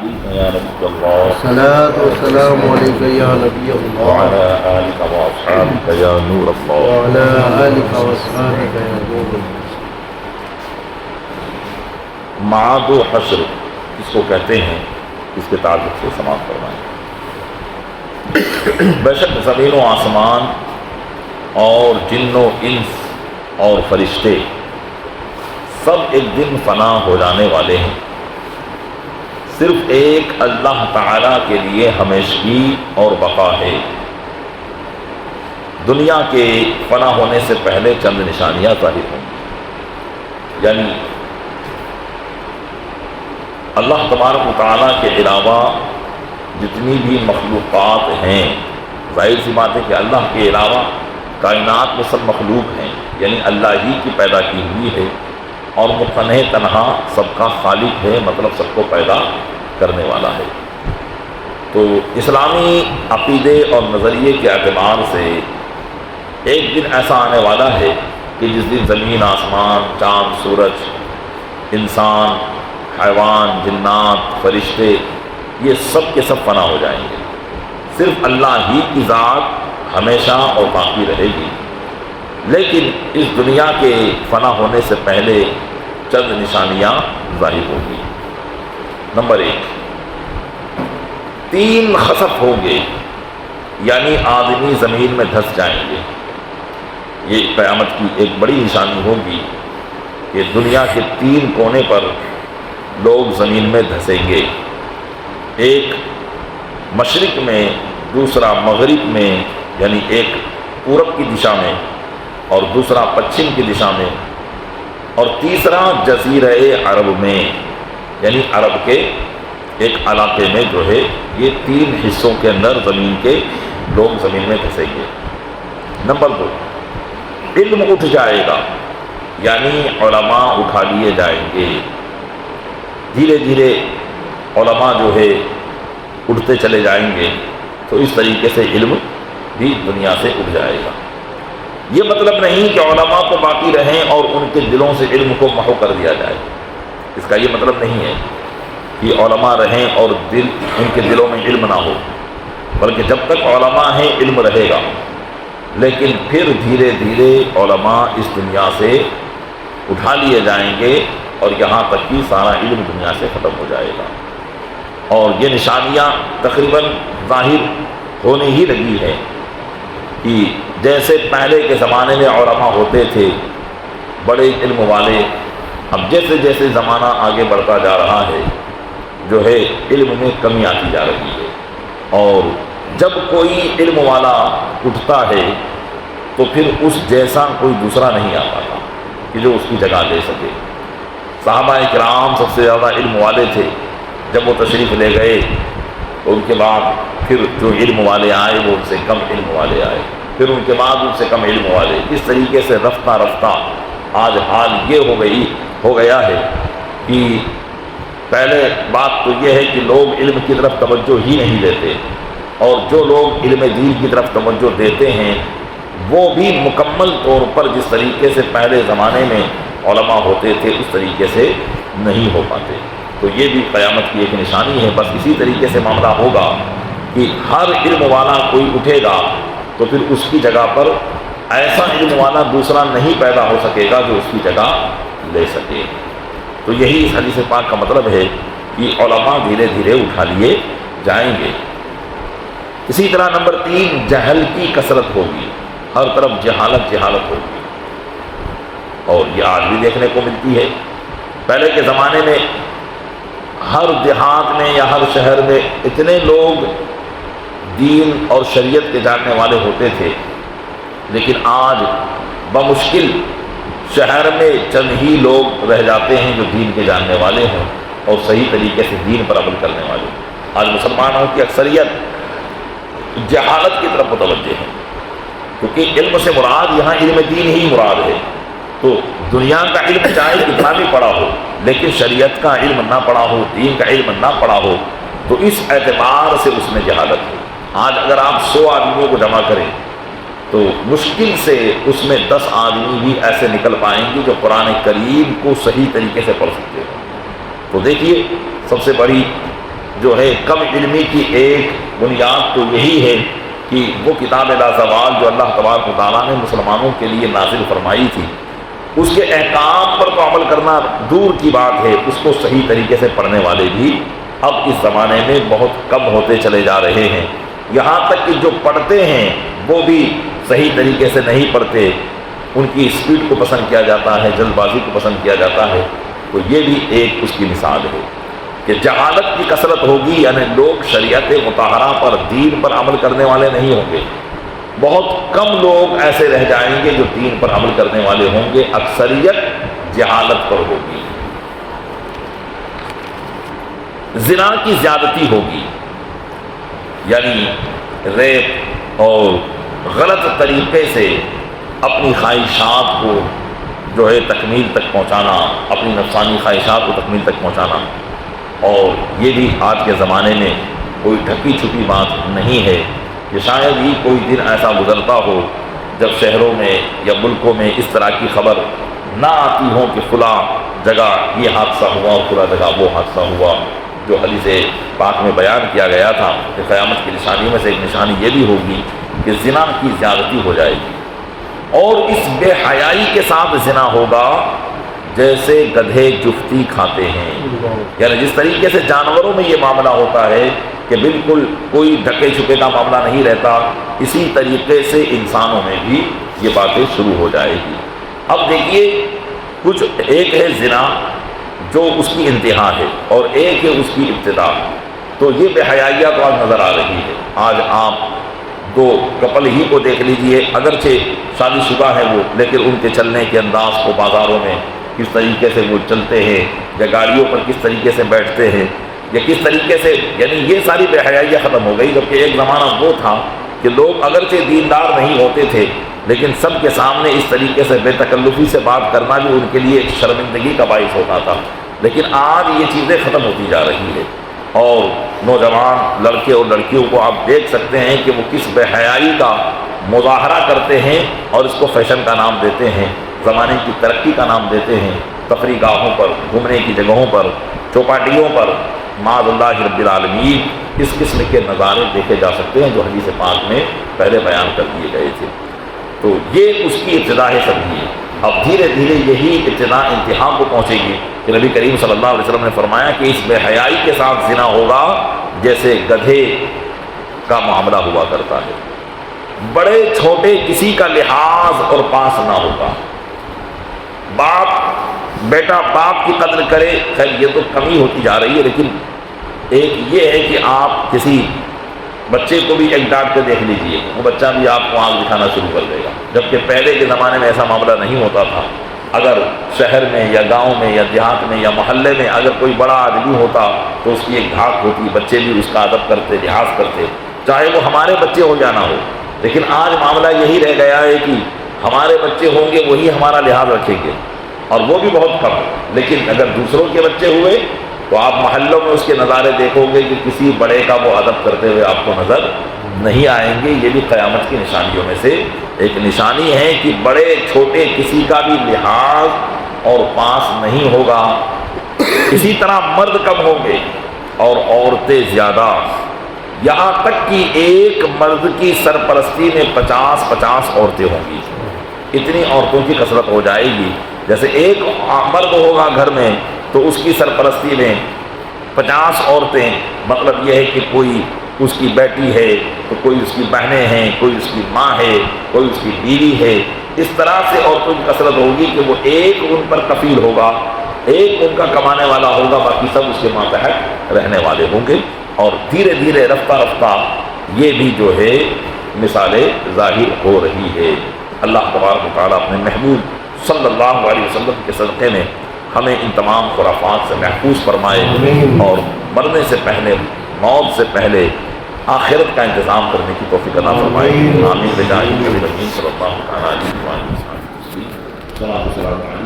عليك يا نبي الله الصلاة والسلام عليك يا نبي الله وعلى آلك وأصحابك يا نور الله وعلى آلك وأصحابك يا نور الله۔ معاد و حشر اس کو کہتے ہیں، اس کے تعلق سے سماعت فرمائیں۔ بے شک زمین و آسمان اور جن و انس اور فرشتے سب ایک دن فنا ہو جانے والے ہیں، صرف ایک اللہ تعالیٰ کے لیے ہمیشگی اور بقا ہے۔ دنیا کے فنا ہونے سے پہلے چند نشانیاں ظاہر ہوں گی، یعنی اللہ تبارک و تعالیٰ کے علاوہ جتنی بھی مخلوقات ہیں، ظاہر سی بات ہے کہ اللہ کے علاوہ کائنات میں سب مخلوق ہیں، یعنی اللہ ہی کی پیدا کی ہوئی ہے اور متنح تنہا سب کا خالق ہے، مطلب سب کو پیدا کرنے والا ہے۔ تو اسلامی عقیدے اور نظریے کے اعتبار سے ایک دن ایسا آنے والا ہے کہ جس دن زمین، آسمان، چاند، سورج، انسان، حیوان، جنات، فرشتے، یہ سب کے سب فنا ہو جائیں گے، صرف اللہ ہی کی ذات ہمیشہ اور باقی رہے گی۔ لیکن اس دنیا کے فنا ہونے سے پہلے چند نشانیاں ظاہر ہوں گی۔ نمبر 1، 3 خسف ہوں گے، یعنی آدمی زمین میں دھس جائیں گے۔ یہ قیامت کی ایک بڑی نشانی ہوگی کہ دنیا کے 3 کونے پر لوگ زمین میں دھسیں گے، ایک مشرق میں، دوسرا مغرب میں یعنی ایک پورب کی دشا میں اور دوسرا پچھم کی دشا میں، اور تیسرا جزیرہ عرب میں یعنی عرب کے ایک علاقے میں جو ہے، یہ 3 حصوں کے اندر زمین کے لوگ زمین میں دھسیں گے۔ نمبر 2، علم اٹھ جائے گا، یعنی علماء اٹھا لیے جائیں گے۔ دھیرے دھیرے علماء جو ہے اٹھتے چلے جائیں گے، تو اس طریقے سے علم بھی دنیا سے اٹھ جائے گا۔ یہ مطلب نہیں کہ علماء کو باقی رہیں اور ان کے دلوں سے علم کو محو کر دیا جائے، اس کا یہ مطلب نہیں ہے کہ علماء رہیں اور ان کے دلوں میں علم نہ ہو، بلکہ جب تک علماء ہیں علم رہے گا، لیکن پھر دھیرے دھیرے علماء اس دنیا سے اٹھا لیے جائیں گے اور یہاں تک کہ سارا علم دنیا سے ختم ہو جائے گا۔ اور یہ نشانیاں تقریباً ظاہر ہونے ہی لگی ہے کہ جیسے پہلے کے زمانے میں علماء ہوتے تھے بڑے علم والے، اب جیسے جیسے زمانہ آگے بڑھتا جا رہا ہے جو ہے علم میں کمی آتی جا رہی ہے، اور جب کوئی علم والا اٹھتا ہے تو پھر اس جیسا کوئی دوسرا نہیں آ پاتا کہ جو اس کی جگہ لے سکے۔ صحابہ کرام سب سے زیادہ علم والے تھے، جب وہ تشریف لے گئے تو ان کے بعد پھر جو علم والے آئے وہ ان سے کم علم والے آئے، پھر ان کے بعد ان سے کم علم والے، اس طریقے سے رفتہ رفتہ آج حال یہ ہو گیا ہے کہ پہلے بات تو یہ ہے کہ لوگ علم کی طرف توجہ ہی نہیں دیتے، اور جو لوگ علم دین کی طرف توجہ دیتے ہیں وہ بھی مکمل طور پر جس طریقے سے پہلے زمانے میں علماء ہوتے تھے اس طریقے سے نہیں ہو پاتے۔ تو یہ بھی قیامت کی ایک نشانی ہے۔ بس اسی طریقے سے معاملہ ہوگا کہ ہر علم والا کوئی اٹھے گا تو پھر اس کی جگہ پر ایسا علم والا دوسرا نہیں پیدا ہو سکے گا جو اس کی جگہ لے سکے۔ تو یہی اس حدیث پاک کا مطلب ہے کہ علماء دھیرے دھیرے اٹھا لیے جائیں گے۔ اسی طرح نمبر 3، جہل کی کثرت ہوگی، ہر طرف جہالت ہوگی، اور یہ آج بھی دیکھنے کو ملتی ہے۔ پہلے کے زمانے میں ہر دیہات میں یا ہر شہر میں اتنے لوگ دین اور شریعت کے جاننے والے ہوتے تھے، لیکن آج بمشکل شہر میں چند ہی لوگ رہ جاتے ہیں جو دین کے جاننے والے ہوں اور صحیح طریقے سے دین پر عمل کرنے والے۔ آج مسلمانوں کی اکثریت جہالت کی طرف متوجہ ہے، کیونکہ علم سے مراد یہاں علم دین ہی مراد ہے۔ تو دنیا کا علم چاہے کتنا بھی پڑھا ہو، لیکن شریعت کا علم نہ پڑھا ہو، دین کا علم نہ پڑھا ہو، تو اس اعتبار سے اس میں جہالت ہے۔ آج اگر آپ 100 آدمیوں کو جمع کریں تو مشکل سے اس میں 10 آدمی بھی ایسے نکل پائیں گے جو قرآن کریم کو صحیح طریقے سے پڑھ سکتے ہیں۔ تو دیکھیے، سب سے بڑی جو ہے کم علمی کی ایک بنیاد تو یہی ہے کہ وہ کتاب لازوال جو اللہ تبارک و تعالیٰ نے مسلمانوں کے لیے نازل فرمائی تھی، اس کے احکام پر تو عمل کرنا دور کی بات ہے، اس کو صحیح طریقے سے پڑھنے والے بھی اب اس زمانے میں بہت کم ہوتے چلے جا رہے ہیں۔ یہاں تک کہ جو پڑھتے ہیں وہ بھی صحیح طریقے سے نہیں پڑھتے، ان کی اسپیڈ کو پسند کیا جاتا ہے، جلد بازی کو پسند کیا جاتا ہے۔ تو یہ بھی ایک اس کی مثال ہے کہ جہالت کی کثرت ہوگی، یعنی لوگ شریعت مطہرہ پر، دین پر عمل کرنے والے نہیں ہوں گے، بہت کم لوگ ایسے رہ جائیں گے جو دین پر عمل کرنے والے ہوں گے، اکثریت جہالت پر ہوگی۔ زنا کی زیادتی ہوگی، یعنی ریپ اور غلط طریقے سے اپنی خواہشات کو جو ہے تکمیل تک پہنچانا، اپنی نفسانی خواہشات کو تکمیل تک پہنچانا، اور یہ بھی آج کے زمانے میں کوئی ڈھکی چھپی بات نہیں ہے کہ شاید ہی کوئی دن ایسا گزرتا ہو جب شہروں میں یا ملکوں میں اس طرح کی خبر نہ آتی ہو کہ فلاں جگہ یہ حادثہ ہوا اور فلاں جگہ وہ حادثہ ہوا۔ جو حدیث پاک میں بیان کیا گیا تھا کہ قیامت کی نشانیوں میں سے ایک نشانی یہ بھی ہوگی کہ زنا کی زیادتی ہو جائے گی، اور اس بے حیائی کے ساتھ زنا ہوگا جیسے گدھے جفتی کھاتے ہیں، یعنی جس طریقے سے جانوروں میں یہ معاملہ ہوتا ہے کہ بالکل کوئی ڈھکے چھپے کا معاملہ نہیں رہتا، اسی طریقے سے انسانوں میں بھی یہ باتیں شروع ہو جائے گی۔ اب دیکھیے، کچھ ایک ہے زنا جو اس کی انتہا ہے اور ایک ہے اس کی ابتدا، تو یہ بے حیائیت تو آج نظر آ رہی ہے۔ آج آپ دو کپل ہی کو دیکھ لیجئے، اگرچہ شادی شدہ ہے وہ، لیکن ان کے چلنے کے انداز کو بازاروں میں کس طریقے سے وہ چلتے ہیں، یا گاڑیوں پر کس طریقے سے بیٹھتے ہیں، یا کس طریقے سے، یعنی یہ ساری بے حیائی ختم ہو گئی۔ جبکہ ایک زمانہ وہ تھا کہ لوگ اگرچہ دیندار نہیں ہوتے تھے، لیکن سب کے سامنے اس طریقے سے بے تکلفی سے بات کرنا بھی ان کے لیے ایک شرمندگی کا باعث ہوتا تھا۔ لیکن آج یہ چیزیں ختم ہوتی جا رہی ہے، اور نوجوان لڑکے اور لڑکیوں کو آپ دیکھ سکتے ہیں کہ وہ کس بے حیائی کا مظاہرہ کرتے ہیں، اور اس کو فیشن کا نام دیتے ہیں، زمانے کی ترقی کا نام دیتے ہیں۔ تفریح گاہوں پر، گھومنے کی جگہوں پر، چوپاٹیوں پر معاذ اللہ رب العالمین اس قسم کے نظارے دیکھے جا سکتے ہیں جو حدیث پاک میں پہلے بیان کر دیے گئے تھے۔ تو یہ اس کی ابتدا ہے سبھی ہے۔ اب دھیرے دھیرے یہی ابتدا انتہا کو پہنچے گی کہ نبی کریم صلی اللہ علیہ وسلم نے فرمایا کہ اس بے حیائی کے ساتھ زنا ہوگا جیسے گدھے کا معاملہ ہوا کرتا ہے، بڑے چھوٹے کسی کا لحاظ اور پاس نہ ہوگا۔ بیٹا باپ کی قدر کرے، خیر یہ تو کمی ہوتی جا رہی ہے، لیکن ایک یہ ہے کہ آپ کسی بچے کو بھی ایک ڈانٹ کے دیکھ لیجئے، وہ بچہ بھی آپ کو آنکھ دکھانا شروع کر دے گا، جبکہ پہلے کے زمانے میں ایسا معاملہ نہیں ہوتا تھا۔ اگر شہر میں یا گاؤں میں یا دیہات میں یا محلے میں اگر کوئی بڑا آدمی ہوتا تو اس کی ایک دھاک ہوتی، بچے بھی اس کا ادب کرتے، لحاظ کرتے، چاہے وہ ہمارے بچے ہو یا نہ ہو۔ لیکن آج معاملہ یہی رہ گیا ہے کہ ہمارے بچے ہوں گے وہی ہمارا لحاظ رکھیں گے، اور وہ بھی بہت کم۔ لیکن اگر دوسروں کے بچے ہوئے تو آپ محلوں میں اس کے نظارے دیکھو گے کہ کسی بڑے کا وہ ادب کرتے ہوئے آپ کو نظر نہیں آئیں گے۔ یہ بھی قیامت کی نشانیوں میں سے ایک نشانی ہے کہ بڑے چھوٹے کسی کا بھی لحاظ اور پاس نہیں ہوگا۔ اسی طرح مرد کم ہوں گے اور عورتیں زیادہ، یہاں تک کہ ایک مرد کی سرپرستی میں 50 عورتیں ہوں گی۔ اتنی عورتوں کی کثرت ہو جائے گی، جیسے ایک مرد ہوگا گھر میں تو اس کی سرپرستی میں 50 عورتیں، مطلب یہ ہے کہ کوئی اس کی بیٹی ہے تو کوئی اس کی بہنیں ہیں، کوئی اس کی ماں ہے، کوئی اس کی بیوی ہے۔ اس طرح سے عورتوں کی کثرت ہوگی کہ وہ ایک ان پر کفیل ہوگا، ایک ان کا کمانے والا ہوگا، باقی سب اس کے ماتحت رہنے والے ہوں گے۔ اور دھیرے دھیرے رفتہ رفتہ یہ بھی جو ہے مثالیں ظاہر ہو رہی ہے۔ اللہ تبارک و تعالیٰ اپنے محبوب صلی اللہ علیہ وسلم کے صدقے میں ہمیں ان تمام خرافات سے محفوظ فرمائے، اور مرنے سے پہلے، موت سے پہلے آخرت کا انتظام کرنے کی توفیق عطا فرمائے۔ آمین بجاہ نبی کریم صلی اللہ علیہ وسلم۔